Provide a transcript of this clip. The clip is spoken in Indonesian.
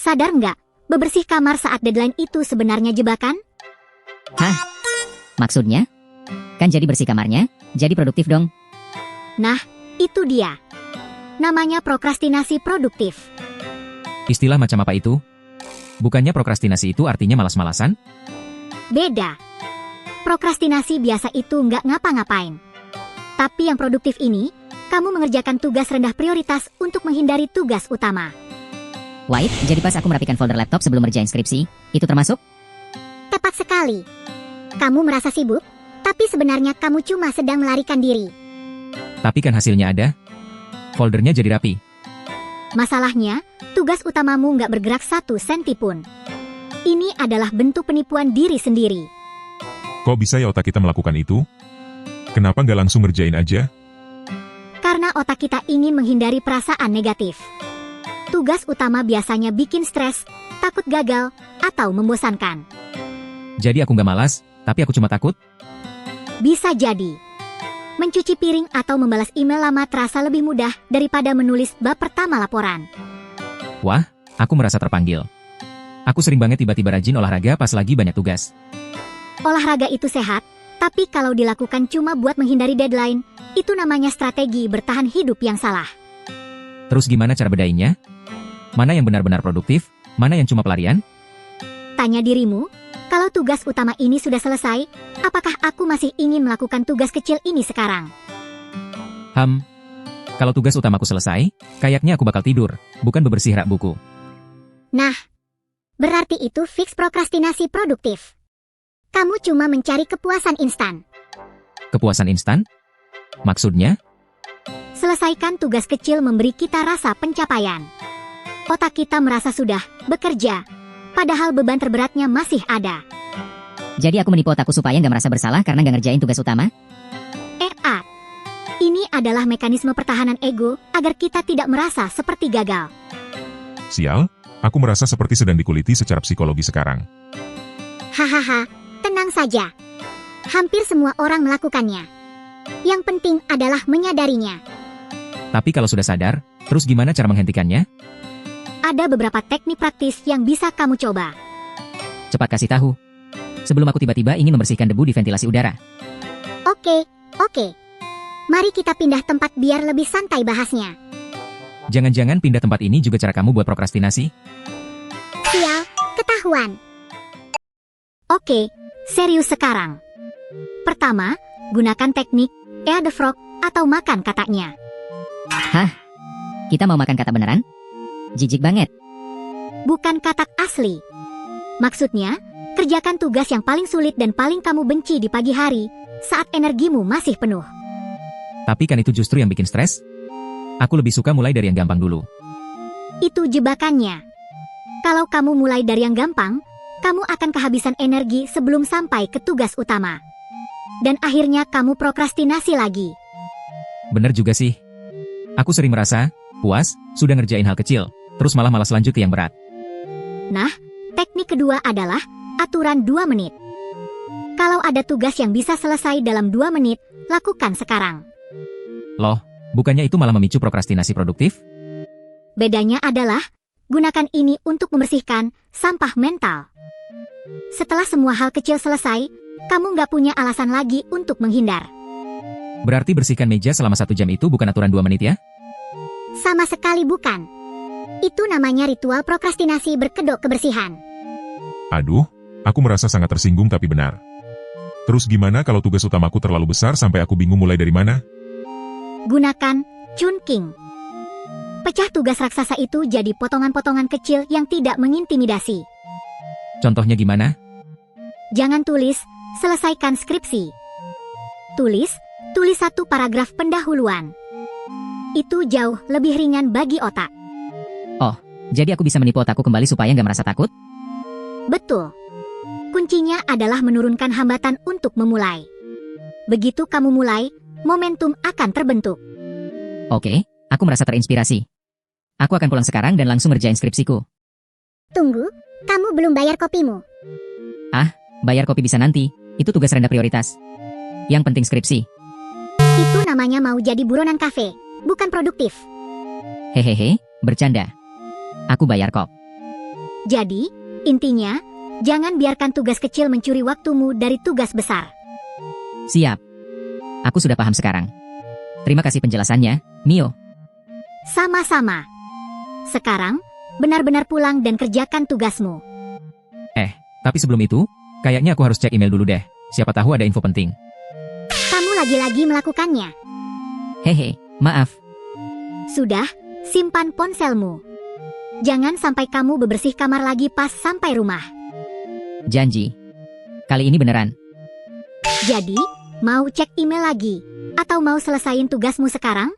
Sadar nggak, bebersih kamar saat deadline itu sebenarnya jebakan? Hah? Maksudnya? Kan jadi bersih kamarnya, jadi produktif dong. Nah, itu dia. Namanya prokrastinasi produktif. Istilah macam apa itu? Bukannya prokrastinasi itu artinya malas-malasan? Beda. Prokrastinasi biasa itu nggak ngapa-ngapain. Tapi yang produktif ini, kamu mengerjakan tugas rendah prioritas untuk menghindari tugas utama. Wait, jadi pas aku merapikan folder laptop sebelum ngerjain skripsi, itu termasuk? Tepat sekali. Kamu merasa sibuk, tapi sebenarnya kamu cuma sedang melarikan diri. Tapi kan hasilnya ada. Foldernya jadi rapi. Masalahnya, tugas utamamu nggak bergerak 1 senti pun. Ini adalah bentuk penipuan diri sendiri. Kok bisa ya otak kita melakukan itu? Kenapa nggak langsung ngerjain aja? Karena otak kita ingin menghindari perasaan negatif. Tugas utama biasanya bikin stres, takut gagal, atau membosankan. Jadi aku nggak malas, tapi aku cuma takut? Bisa jadi. Mencuci piring atau membalas email lama terasa lebih mudah daripada menulis bab pertama laporan. Wah, aku merasa terpanggil. Aku sering banget tiba-tiba rajin olahraga pas lagi banyak tugas. Olahraga itu sehat, tapi kalau dilakukan cuma buat menghindari deadline, itu namanya strategi bertahan hidup yang salah. Terus gimana cara bedainnya? Mana yang benar-benar produktif, mana yang cuma pelarian? Tanya dirimu, kalau tugas utama ini sudah selesai, apakah aku masih ingin melakukan tugas kecil ini sekarang? Kalau tugas utamaku selesai, kayaknya aku bakal tidur, bukan bebersih rak buku. Nah, berarti itu fix prokrastinasi produktif. Kamu cuma mencari kepuasan instan. Kepuasan instan? Maksudnya? Selesaikan tugas kecil memberi kita rasa pencapaian. Otak kita merasa sudah bekerja, padahal beban terberatnya masih ada. Jadi aku menipu otakku supaya nggak merasa bersalah karena nggak ngerjain tugas utama? Ini adalah mekanisme pertahanan ego agar kita tidak merasa seperti gagal. Sial, aku merasa seperti sedang dikuliti secara psikologi sekarang. Hahaha, tenang saja. Hampir semua orang melakukannya. Yang penting adalah menyadarinya. Tapi kalau sudah sadar, terus gimana cara menghentikannya? Ada beberapa teknik praktis yang bisa kamu coba. Cepat kasih tahu. Sebelum aku tiba-tiba ingin membersihkan debu di ventilasi udara. Oke. Mari kita pindah tempat biar lebih santai bahasnya. Jangan-jangan pindah tempat ini juga cara kamu buat prokrastinasi? Sial, ketahuan. Oke, serius sekarang. Pertama, gunakan teknik Eat the Frog atau makan kataknya. Hah? Kita mau makan kata beneran? Jijik banget. Bukan katak asli. Maksudnya, kerjakan tugas yang paling sulit dan paling kamu benci di pagi hari, saat energimu masih penuh. Tapi kan itu justru yang bikin stres. Aku lebih suka mulai dari yang gampang dulu. Itu jebakannya. Kalau kamu mulai dari yang gampang, kamu akan kehabisan energi sebelum sampai ke tugas utama. Dan akhirnya kamu prokrastinasi lagi. Bener juga sih. Aku sering merasa puas, sudah ngerjain hal kecil, terus malah malas lanjut ke yang berat. Nah, teknik kedua adalah aturan 2 menit. Kalau ada tugas yang bisa selesai dalam 2 menit, lakukan sekarang. Loh, bukannya itu malah memicu prokrastinasi produktif? Bedanya adalah, gunakan ini untuk membersihkan sampah mental. Setelah semua hal kecil selesai, kamu nggak punya alasan lagi untuk menghindar. Berarti bersihkan meja selama 1 jam itu bukan aturan 2 menit ya? Sama sekali bukan. Itu namanya ritual prokrastinasi berkedok kebersihan. Aduh, aku merasa sangat tersinggung tapi benar. Terus gimana kalau tugas utamaku terlalu besar sampai aku bingung mulai dari mana? Gunakan chunking. Pecah tugas raksasa itu jadi potongan-potongan kecil yang tidak mengintimidasi. Contohnya gimana? Jangan tulis, selesaikan skripsi. Tulis 1 paragraf pendahuluan. Itu jauh lebih ringan bagi otak. Oh, jadi aku bisa menipu otakku kembali supaya nggak merasa takut? Betul. Kuncinya adalah menurunkan hambatan untuk memulai. Begitu kamu mulai, momentum akan terbentuk. Oke, aku merasa terinspirasi. Aku akan pulang sekarang dan langsung ngerjain skripsiku. Tunggu, kamu belum bayar kopimu. Bayar kopi bisa nanti, itu tugas rendah prioritas. Yang penting skripsi. Itu namanya mau jadi buronan kafe, bukan produktif. Hehehe, bercanda. Aku bayar kok. Jadi, intinya, jangan biarkan tugas kecil mencuri waktumu dari tugas besar. Siap. Aku sudah paham sekarang. Terima kasih penjelasannya, Mio. Sama-sama. Sekarang, benar-benar pulang dan kerjakan tugasmu. Tapi sebelum itu, kayaknya aku harus cek email dulu deh. Siapa tahu ada info penting. Kamu lagi-lagi melakukannya. Hehe, maaf. Sudah, simpan ponselmu. Jangan sampai kamu bebersih kamar lagi pas sampai rumah. Janji. Kali ini beneran. Jadi, mau cek email lagi? Atau mau selesain tugasmu sekarang?